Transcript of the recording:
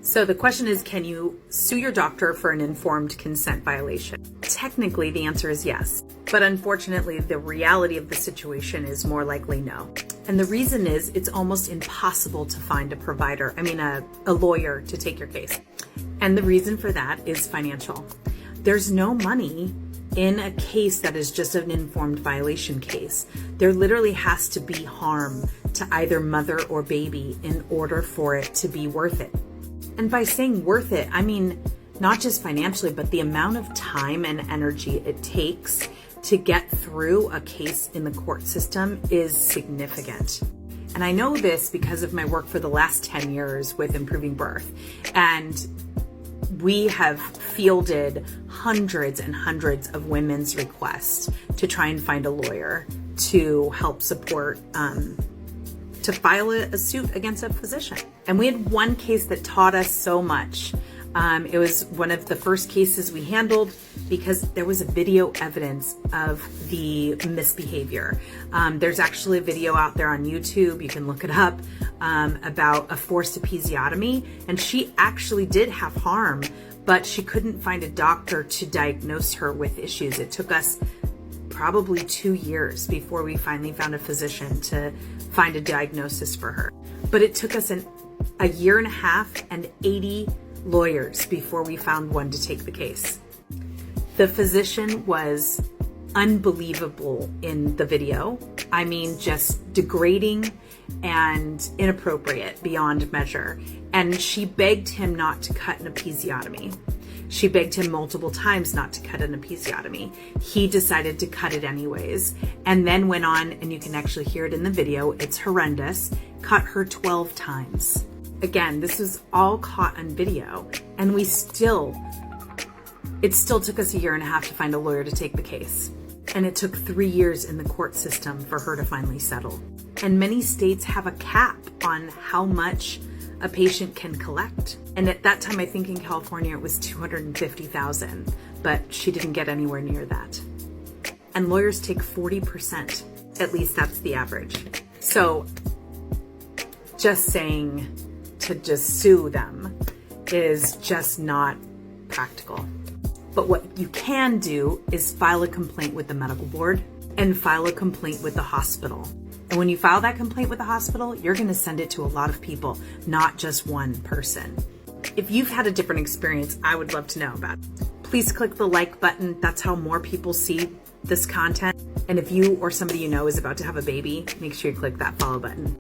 So the question is, can you sue your doctor for an informed consent violation? Technically, the answer is yes. But unfortunately, the reality of the situation is more likely no. And the reason is it's almost impossible to find a lawyer to take your case. And the reason for that is financial. There's no money in a case that is just an informed violation case. There literally has to be harm to either mother or baby in order for it to be worth it. And by saying worth it, I mean not just financially, but the amount of time and energy it takes to get through a case in the court system is significant. And I know this because of my work for the last 10 years with Improving Birth. And we have fielded hundreds and hundreds of women's requests to try and find a lawyer to help support to file a suit against a physician. And we had one case that taught us so much. It was one of the first cases we handled because there was a video evidence of the misbehavior. There's actually a video out there on YouTube, you can look it up, about a forced episiotomy. And she actually did have harm, but she couldn't find a doctor to diagnose her with issues. It took us probably 2 years before we finally found a physician to find a diagnosis for her. But it took us a year and a half and 80 lawyers before we found one to take the case. The physician was unbelievable in the video. I mean, just degrading and inappropriate beyond measure. And she begged him not to cut an episiotomy. She begged him multiple times not to cut an episiotomy. He decided to cut it anyways, and then went on, and you can actually hear it in the video, it's horrendous, cut her 12 times. Again, this was all caught on video, and it still took us a year and a half to find a lawyer to take the case. And it took 3 years in the court system for her to finally settle. And many states have a cap on how much a patient can collect. And at that time, I think in California, it was $250,000, but she didn't get anywhere near that. And lawyers take 40%, at least that's the average. So just saying to just sue them is just not practical. But what you can do is file a complaint with the medical board and file a complaint with the hospital. And when you file that complaint with the hospital, you're going to send it to a lot of people, not just one person. If you've had a different experience, I would love to know about it. Please click the like button. That's how more people see this content. And if you or somebody you know is about to have a baby, make sure you click that follow button.